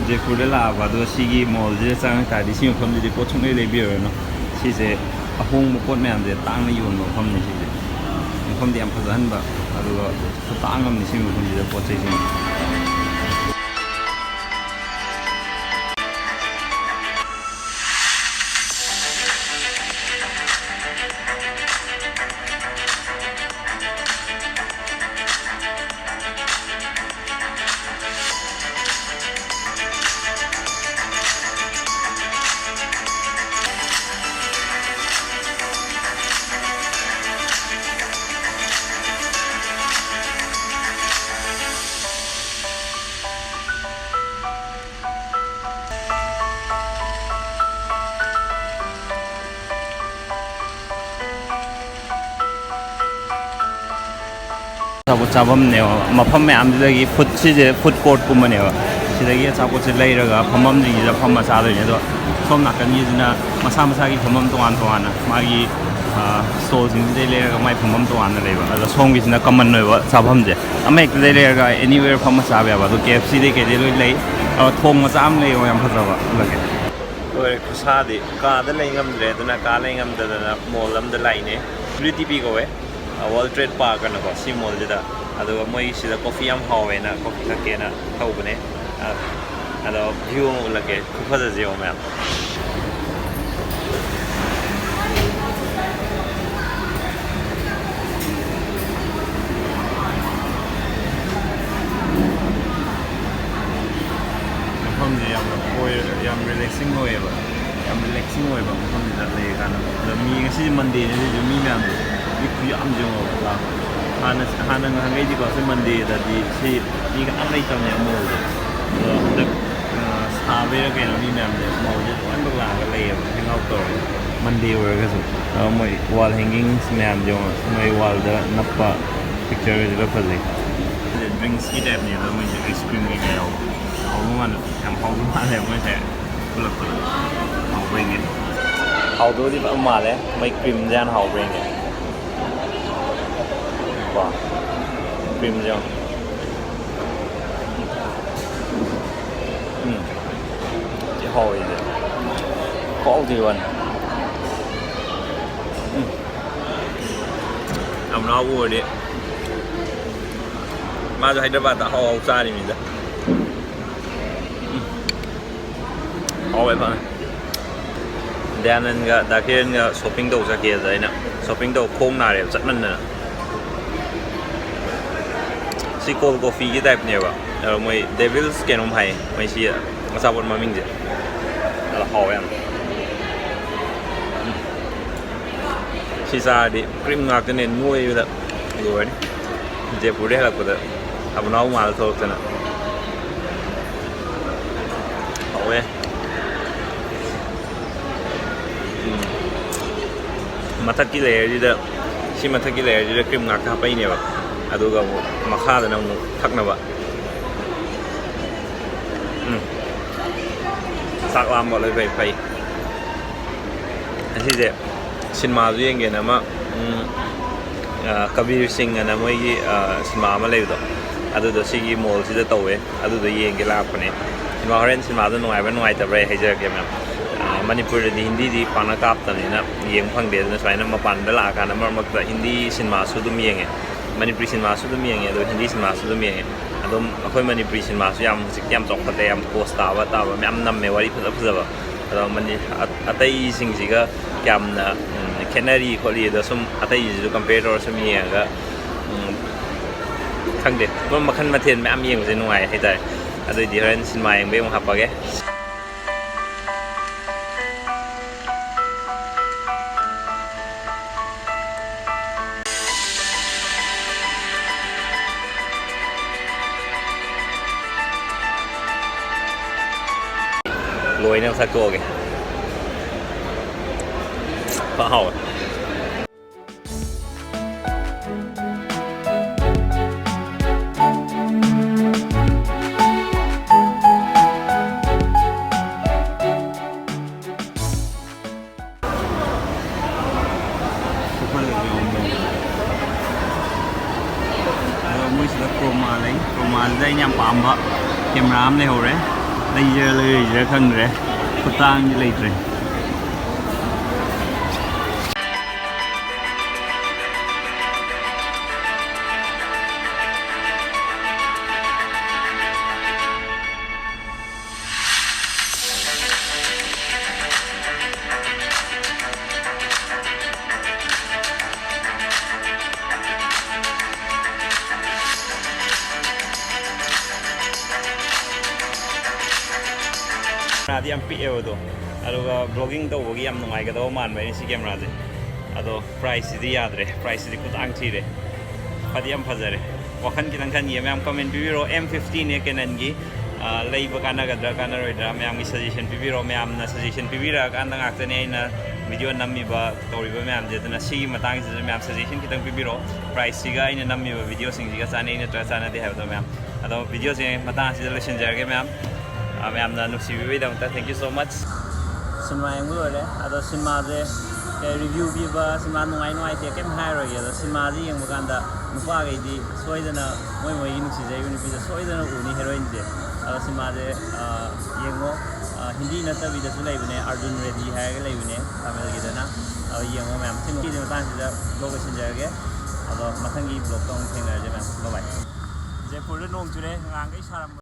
ꯖꯦꯄꯨꯔꯗ ꯂꯥꯛꯑꯕ ꯑꯗꯨꯒ ꯁꯤꯒꯤ ꯃꯣꯜꯁꯤꯗ ꯆꯪꯉꯛꯇꯥꯔꯗꯤ ꯁꯤ ꯃꯐꯝꯁꯤꯗꯤ ꯄꯣꯠ ꯁꯨꯡꯂꯩ ꯂꯩꯕꯤꯔꯨꯔꯅꯨ ꯁꯤꯁꯦ ꯑꯍꯣꯡꯕ ꯄꯣꯠ ꯃꯌꯥꯝꯁꯦ ꯇꯥꯡꯅ ꯌꯣꯟꯕ ꯃꯐꯝꯅꯤ ꯁꯤꯁꯦ ꯃꯐꯝꯗꯤ ꯌꯥꯝ ꯐꯖꯍꯟꯕ ꯑꯗꯨꯒ ꯈꯨꯇꯥꯡ ꯑꯃꯅꯤ ꯁꯤ ꯃꯐꯝꯁꯤꯗ ꯄꯣꯠ ꯆꯩꯁꯤꯡ ꯑꯆꯥꯄꯣꯠ ꯆꯥꯐꯝꯅꯦꯕ ꯃꯐꯝ ꯃꯌꯥꯝꯁꯤꯗꯒꯤ ꯁꯤꯁꯦ ꯐꯨꯗ ꯀꯣꯔꯠꯀꯨꯝꯕꯅꯦꯕ ꯁꯤꯗꯒꯤ ꯑꯆꯥꯄꯣꯠꯁꯦ ꯂꯩꯔꯒ ꯐꯝꯐꯝꯁꯤꯡꯁꯤꯗ ꯐꯝꯃ ꯆꯥꯗꯣꯏꯅꯦ ꯑꯗꯣ ꯁꯣꯝ ꯅꯥꯀꯟꯒꯤꯁꯤꯅ ꯃꯁꯥ ꯃꯁꯥꯒꯤ ꯐꯝꯐꯝ ꯇꯣꯉꯥꯟ ꯇꯣꯉꯥꯟꯅ ꯃꯥꯒꯤ ꯁ꯭ꯇꯣꯜꯁꯤꯡꯁꯤꯗꯩ ꯂꯩꯔꯒ ꯃꯥꯏ ꯐꯝꯐꯝ ꯇꯣꯉꯥꯟꯅ ꯂꯩꯕ ꯑꯗꯣ ꯁꯣꯝꯒꯤꯁꯤꯅ ꯀꯃꯟ ꯑꯣꯏꯕ ꯆꯥꯐꯝꯁꯦ ꯑꯃ ꯍꯦꯛꯇꯗꯩ ꯂꯩꯔꯒ ꯑꯦꯅꯤꯋꯦꯌꯔ ꯐꯝꯃ ꯆꯥꯕ ꯌꯥꯕ ꯑꯗꯣ KFCꯗꯩ ꯀꯩꯗꯩ ꯂꯣꯏ ꯂꯩ ꯊꯣꯡ ꯃꯆꯥ ꯑꯃ ꯂꯩꯌꯣ ꯌꯥꯝ ꯐꯖꯕ ꯎꯠꯂꯒꯦ ꯂꯣꯏꯔꯦ ꯈꯨꯁꯥꯗꯤ ꯀꯥꯗ ꯂꯩ ꯉꯝꯗ꯭ꯔꯦ ꯑꯗꯨꯅ ꯀꯥ ꯂꯩ ꯉꯝꯗꯗꯅ ꯃꯣꯜ ꯑꯃꯗ ꯂꯥꯛꯏꯅꯦ WTP ꯀꯧꯋꯦ ꯋꯥꯔꯜ ꯇ꯭ꯔꯦꯗ ꯄꯥꯔꯛꯀꯅꯀꯣ ꯁꯤ ꯃꯣꯜꯁꯤꯗ ꯑꯗꯨꯒ ꯃꯣꯏꯁꯤꯗ ꯀꯣꯐꯤ ꯌꯥꯝ ꯍꯥꯎꯋꯦꯅ ꯀꯣꯐꯤ ꯊꯛꯀꯦꯅ ꯇꯧꯕꯅꯦ ꯑꯗꯣ ꯚ꯭ꯌꯨ ꯑꯃ ꯎꯠꯂꯛꯀꯦ ꯈꯨꯐꯖꯁꯦ ꯌꯦꯡꯉꯣ ꯃꯌꯥꯝ ꯃꯐꯝꯁꯦ ꯌꯥꯝ ꯔꯤꯂꯦꯛꯁꯤꯡ ꯑꯣꯏꯌꯦꯕ ꯌꯥꯝ ꯔꯤꯂꯦꯛꯁꯤꯡ ꯑꯣꯏꯕ ꯃꯐꯝꯁꯤꯗ ꯂꯩꯔꯀꯥꯟꯗ ꯑꯗꯣ ꯃꯤ ꯉꯁꯤꯁꯦ ꯃꯟꯗꯦꯅꯦ ꯑꯗꯨꯁꯨ ꯃꯤ ꯃꯌꯥꯝꯁꯦ ꯃꯤ ꯈꯨꯌꯥꯝꯁꯦ ꯌꯦꯡꯉꯣꯕ ꯂꯥꯛꯄ ꯍꯥꯟꯅ ꯉꯍꯥꯟꯈꯩꯗꯤꯀꯣ ꯑꯩꯈꯣꯏ ꯃꯟꯗꯦꯗꯗꯤ ꯁꯤ ꯃꯤ ꯀꯅꯥꯝ ꯂꯩꯇꯕꯅꯦꯕ ꯃꯣꯜꯁꯦ ꯑꯗꯣ ꯍꯟꯗꯛ ꯁꯥꯕꯩꯔ ꯀꯩꯅꯣ ꯃꯤ ꯃꯌꯥꯝꯁꯦ ꯃꯣꯜꯁꯦ ꯂꯣꯏꯅꯃꯛ ꯂꯥꯛꯑꯒ ꯂꯩꯌꯦꯕ ꯍꯦꯡ ꯑꯥꯎꯠ ꯇꯧꯔꯒ ꯃꯟꯗꯦ ꯑꯣꯏꯔꯒꯁꯨ ꯃꯣꯏ ꯋꯥꯜ ꯍꯦꯡꯒꯤꯡꯁ ꯃꯌꯥꯝꯁꯦ ꯌꯦꯡꯉꯣ ꯃꯣꯏ ꯋꯥꯜꯗ ꯅꯞꯄ ꯄꯤꯛꯆꯔꯁꯤ ꯂꯣꯏ ꯐꯖꯩ ꯗ꯭ꯔꯤꯡꯛꯁꯀꯤ ꯇꯥꯏꯞꯅꯦꯕ ꯃꯣꯏꯁꯦ ꯑꯥꯏꯁ ꯀ꯭ꯔꯤꯝ ꯀꯩꯀꯥ ꯌꯥꯎꯕ ꯍꯥꯎꯕ ꯃꯥꯜꯂꯦ ꯌꯥꯝ ꯍꯥꯎꯕ ꯃꯥꯜꯂꯦ ꯃꯣꯏꯁꯦ ꯄꯨꯜꯂꯛꯄꯗ ꯍꯥꯎꯕ ꯌꯦꯡꯒꯦ ꯍꯥꯎꯗꯧꯗꯤ ꯐꯖꯅ ꯃꯥꯜꯂꯦ ꯃꯣꯏ ꯀ꯭ꯔꯤꯝꯁꯦ ꯌꯥꯝ ꯍꯥꯎꯕ ꯌꯦꯡꯒꯦ ꯀꯣ ꯀ꯭ꯔꯤꯝꯁꯦ ꯌꯦꯡꯉꯣ ꯁꯤ ꯍꯥꯎꯋꯤꯁꯦ ꯍꯥꯎꯗꯤ ꯋꯥꯟ ꯌꯥꯝ ꯍꯥꯎꯕ ꯑꯣꯏꯔꯗꯤ 마저 하이드라바드 하오 짤입니다. 하오에 파네. 대한은가 다케는가 쇼핑도 오자게 되나. 쇼핑도 콩나래 잣만나. 시콜 커피 이 타입네요. 뭐이 데빌스 게놈 하이. 뭐이 마사본 마밍제. 알아 하오야. 시사디 크림 나트네 누에유다. 이거니. 이제 불에 할거든. अब नाउ माल थोक ना ओए मथक की लेयर जी दा सी मथक की लेयर जी दा cream ngak ta pai ne ba aduga mu makha da na mu thak na ba sak lam ba loi pai pai asi je cinema ju yeng ge na ma Kabir Singh na moi gi cinema ma lei do aduda sigi mall sida tawe aduda yenge lakpane cinema horen cinema da nuai ba nuai ta bre hajar ke mem manipur di hindi di pana kap ta ne na yeng phangde na swaina mapan da la ka na mar da hindi cinema su dum yenge manipur cinema su dum yenge do hindi cinema su dum yenge adum akhoi manipur cinema su yam sik yam chok khate yam post ta ba mem nam me wari phaja phaja ba adum mani atai sing siga kyam na canary kholi da sum atai ju compare or sum yenga khangde mo makhan mathen me am yeng je nuai hai dai adoi di horen sin mai be mo hapage loi na sak to ge fa hao Chroma lấy, Chroma đây nhằm bám vợ, camera am này hồi đấy, ꯂꯩꯖꯔ ꯂꯩꯔꯣꯏꯖꯔ ꯈꯪꯗ꯭ꯔꯦ ꯈꯨꯇꯥꯡꯗꯤ ꯂꯩꯇ꯭ꯔꯦ ꯀꯦꯃꯦꯔꯥꯗꯤ ꯌꯥꯝ ꯄꯤꯛꯑꯦꯕꯗꯣ ꯑꯗꯨꯒ blogging ꯇꯧꯕꯒꯤ ꯌꯥꯝ ꯅꯨꯡꯉꯥꯏꯒꯗꯕ ꯃꯥꯟꯕ ꯑꯩꯅ ꯁꯤ ꯀꯦꯃꯦꯔꯥꯁꯦ ꯑꯗꯣ ꯄ꯭ꯔꯥꯏꯁꯁꯤꯗꯤ ꯌꯥꯗ꯭ꯔꯦ ꯄ꯭ꯔꯥꯏꯁꯁꯤꯗꯤ ꯈꯨꯇꯥꯡ ꯊꯤꯔꯦ ꯐꯗꯤ ꯌꯥꯝ ꯐꯖꯔꯦ ꯋꯥꯈꯜ ꯈꯤꯇꯪ ꯈꯟꯒꯤꯌꯦ ꯃꯌꯥꯝ ꯀꯃꯦꯟ ꯄꯤꯕꯤꯔꯣ M50ꯅꯦ ꯀꯦꯅꯟꯒꯤ ꯂꯩꯕ ꯀꯥꯟꯅꯒꯗ꯭ꯔꯥ ꯀꯥꯟꯅꯔꯣꯏꯗ꯭ꯔꯥ ꯃꯌꯥꯝꯒꯤ ꯁꯖꯦꯁꯟ ꯄꯤꯕꯤꯔꯣ ꯃꯌꯥꯝꯅ ꯁꯖꯦꯁꯟ ꯄꯤꯕꯤꯔꯛꯑꯀꯥꯟꯗ ꯉꯥꯛꯇꯅꯦ ꯑꯩꯅ ꯚꯤꯗꯤꯑꯣ ꯅꯝꯃꯤꯕ ꯇꯧꯔꯤꯕ ꯃꯌꯥꯝꯁꯦ ꯑꯗꯨꯅ ꯁꯤꯒꯤ ꯃꯇꯥꯡꯁꯤꯗ ꯃꯌꯥꯝ ꯁꯖꯦꯁꯟ ꯈꯤꯇꯪ ꯄꯤꯕꯤꯔꯣ ꯄ꯭ꯔꯥꯏꯁꯁꯤꯒ ꯑꯩꯅ ꯅꯝꯃꯤꯕ ꯚꯤꯗꯤꯑꯣꯁꯤꯡꯁꯤꯒ ꯆꯥꯅꯩ ꯅꯠꯇ꯭ꯔꯒ ꯆꯥꯟꯅꯗꯦ ꯍꯥꯏꯕꯗꯣ ꯃꯌꯥꯝ ꯑꯗꯣ ꯚꯤꯗꯤꯑꯣꯁꯦ ꯃꯇꯥꯡ ꯑꯁꯤꯗ ꯂꯣꯏꯁꯤꯟꯖꯔꯒꯦ ꯃꯌꯥꯝꯅ ꯅꯨꯡꯁꯤꯕꯤꯕꯒꯤꯗꯃꯛꯇ ꯊꯦꯡꯛ ꯌꯨ ꯁꯣ ꯃꯆ ꯁꯤꯅꯦꯃꯥ ꯌꯦꯡꯕ ꯂꯣꯏꯔꯦ ꯑꯗꯣ ꯁꯤꯅꯦꯃꯥꯁꯦ ꯔꯤꯚ꯭ꯌꯨ ꯄꯤꯕ ꯁꯤꯅꯦꯃꯥ ꯅꯨꯡꯉꯥꯏ ꯅꯨꯡꯉꯥꯏꯇꯦ ꯀꯩꯝ ꯍꯥꯏꯔꯣꯏꯒꯦ ꯑꯗꯣ ꯁꯤꯅꯦꯃꯥꯁꯦ ꯌꯦꯡꯕ ꯀꯥꯟꯗ ꯅꯨꯄꯥꯈꯩꯗꯤ ꯁꯣꯏꯗꯅ ꯃꯣꯏꯒꯤ ꯅꯨꯡꯁꯤꯖꯔꯤꯕ ꯅꯨꯄꯤꯗ ꯁꯣꯏꯗꯅ ꯎꯅꯤ ꯍꯦꯔꯣꯏꯟꯁꯦ ꯑꯗꯣ ꯁꯤꯅꯦꯃꯥꯁꯦ ꯌꯦꯡꯉꯣ ꯍꯤꯟꯗꯤ ꯅꯠꯇꯕꯤꯗꯁꯨ ꯂꯩꯕꯅꯦ ꯑꯔꯖꯨꯟ ꯔꯦꯗꯤ ꯍꯥꯏꯔꯒ ꯂꯩꯕꯅꯦ ꯇꯥꯃꯤꯜꯒꯤꯗꯅ ꯑꯗꯣ ꯌꯦꯡꯉꯣ ꯃꯌꯥꯝ ꯁꯤꯒꯤ ꯃꯇꯥꯡꯁꯤꯗ ꯕ꯭ꯂꯣꯛ ꯂꯣꯏꯁꯤꯟꯖꯔꯒꯦ ꯑꯗꯣ ꯃꯊꯪꯒꯤ ꯕ꯭ꯂꯣꯛꯇ ꯑꯃꯨꯛ ꯊꯦꯡꯅꯔꯁꯦ ꯃꯌꯥꯝ ꯕꯥꯏ ꯖयꯄꯨꯔꯗ ꯅꯣꯡ ꯆꯨꯔꯦ ꯉꯥꯡꯈꯩ ꯁꯥꯔꯝꯕ